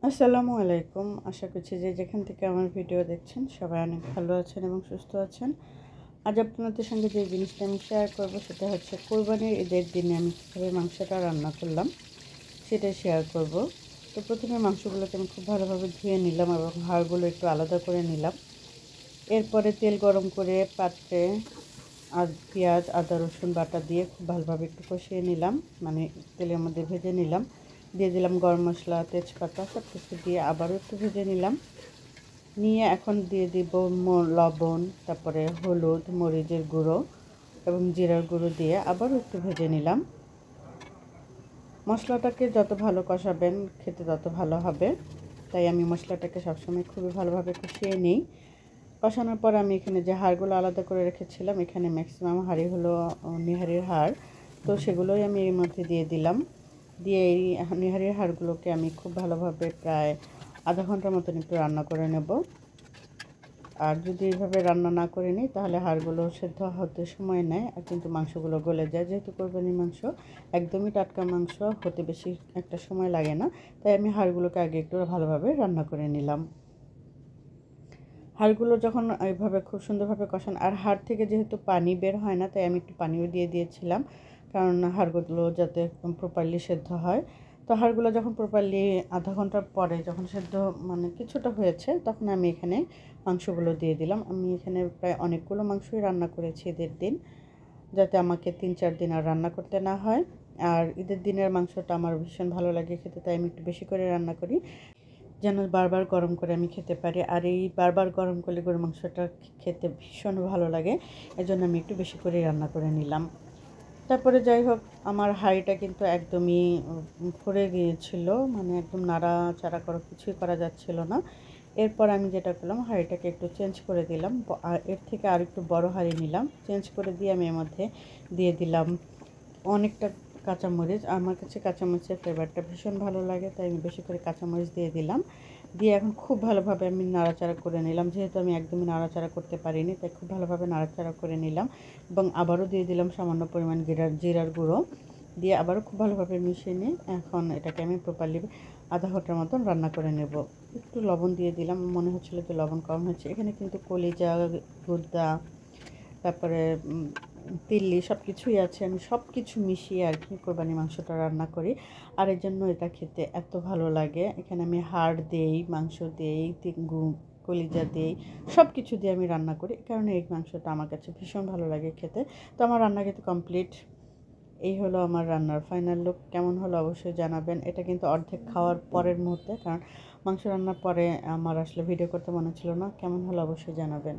আসসালামু আলাইকুম। আশা করছি যে যেখান থেকে আমার ভিডিও দেখছেন সবাই অনেক ভালো আছেন এবং সুস্থ আছেন। আজ আপনাদের সঙ্গে যে জিনিসটা আমি শেয়ার করব সেটা হচ্ছে কোরবানির ঈদের দিনে আমি কীভাবে মাংসটা রান্না করলাম সেটাই শেয়ার করব। তো প্রথমে মাংসগুলোকে আমি খুব ভালোভাবে ধুয়ে নিলাম এবং হাড়গুলো একটু আলাদা করে নিলাম। এরপরে তেল গরম করে পাত্রে আর পেঁয়াজ আদা রসুন বাটা দিয়ে খুব ভালোভাবে একটু কষিয়ে নিলাম, মানে তেলের মধ্যে ভেজে নিলাম। দিয়ে দিলাম গরম মশলা, তেজপাতা সব কিছু দিয়ে আবারও একটু ভেজে নিলাম। নিয়ে এখন দিয়ে দিব লবণ, তারপরে হলুদ, মরিচের গুঁড়ো এবং জিরার গুঁড়ো দিয়ে আবারও একটু ভেজে নিলাম। মশলাটাকে যত ভালো কষাবেন খেতে তত ভালো হবে, তাই আমি মশলাটাকে সবসময় খুবই ভালোভাবে কষিয়ে নিই। কষানোর পর আমি এখানে যে হাড়গুলো আলাদা করে রেখেছিলাম, এখানে ম্যাক্সিমাম হাড়ি হলো নিহারির হাড়, তো সেগুলোই আমি এর মধ্যে দিয়ে দিলাম। দিয়ে এই নিহারির হাড়গুলোকে আমি খুব ভালোভাবে প্রায় আধা ঘন্টার মতন একটু রান্না করে নেব। আর যদি এইভাবে রান্না না করে নিই তাহলে হাড়গুলো সেদ্ধ হতে সময় নেয়, আর কিন্তু মাংসগুলো গলে যায়। যেহেতু কোরবানির মাংস একদমই টাটকা মাংস, হতে বেশি একটা সময় লাগে না, তাই আমি হাড়গুলোকে আগে একটু ভালোভাবে রান্না করে নিলাম। হাড়গুলো যখন এইভাবে খুব সুন্দরভাবে কষান, আর হাড় থেকে যেহেতু পানি বের হয় না তাই আমি একটু পানিও দিয়ে দিয়েছিলাম, কারণ হাড়গুলো যাতে প্রপারলি সেদ্ধ হয়। তো হাড়গুলো যখন প্রপারলি আধা ঘন্টার পরে যখন সেদ্ধ মানে কিছুটা হয়েছে, তখন আমি এখানে মাংসগুলো দিয়ে দিলাম। আমি এখানে প্রায় অনেকগুলো মাংসই রান্না করেছি ঈদের দিন, যাতে আমাকে 3-4 দিন আর রান্না করতে না হয়। আর ঈদের দিনের মাংসটা আমার ভীষণ ভালো লাগে খেতে, তাই আমি একটু বেশি করে রান্না করি, যেন বারবার গরম করে আমি খেতে পারি। আর এই বারবার গরম করলে গরুর মাংসটা খেতে ভীষণ ভালো লাগে, এজন্য আমি একটু বেশি করে রান্না করে নিলাম। তারপরে যাই হোক, আমার হাঁড়িটা কিন্তু একদমই ভরে গিয়েছিল, মানে একদম নাড়াচাড়া করা কিছুই করা যাচ্ছিল না। এরপর আমি যেটা করলাম, হাঁড়িটাকে একটু চেঞ্জ করে দিলাম, আর এর থেকে আর একটু বড় হাঁড়ি নিলাম। চেঞ্জ করে দিয়ে আমি এর মধ্যে দিয়ে দিলাম অনেকটা কাঁচামরিচ। আমার কাছে কাঁচামরিচের ফ্লেভারটা ভীষণ ভালো লাগে, তাই আমি বেশি করে কাঁচামরিচ দিয়ে দিলাম। দিয়ে এখন খুব ভালোভাবে আমি নাড়াচাড়া করে নিলাম। যেহেতু আমি একদমই নাড়াচাড়া করতে পারিনি, তাই খুব ভালোভাবে নাড়াচাড়া করে নিলাম এবং আবারও দিয়ে দিলাম সামান্য পরিমাণ জিরার গুঁড়ো। দিয়ে আবারও খুব ভালোভাবে মিশিয়ে নিয়ে এখন এটাকে আমি প্রপারলি আধা ঘন্টার মতন রান্না করে নেব। একটু লবণ দিয়ে দিলাম, মনে হচ্ছিলো যে লবণ কম হচ্ছে। এখানে কিন্তু কলিজা, গুদ্দা, তারপরে তিল্লি সব কিছুই আছে। আমি সব কিছু মিশিয়ে আর কি কোরবানি মাংসটা রান্না করি, আর এর জন্য এটা খেতে এত ভালো লাগে। এখানে আমি হাড় দেই, মাংস দেই, কলিজা দেই, সব কিছু দিয়ে আমি রান্না করি, এই কারণে এই মাংসটা আমার কাছে ভীষণ ভালো লাগে খেতে। তো আমার রান্না কিন্তু কমপ্লিট। এই হলো আমার রান্নার ফাইনাল লুক। কেমন হলো অবশ্যই জানাবেন। এটা কিন্তু অর্ধেক খাওয়ার পরের মুহূর্তে, কারণ মাংস রান্নার পরে আমার আসলে ভিডিও করতে মনে ছিল না। কেমন হলো অবশ্যই জানাবেন।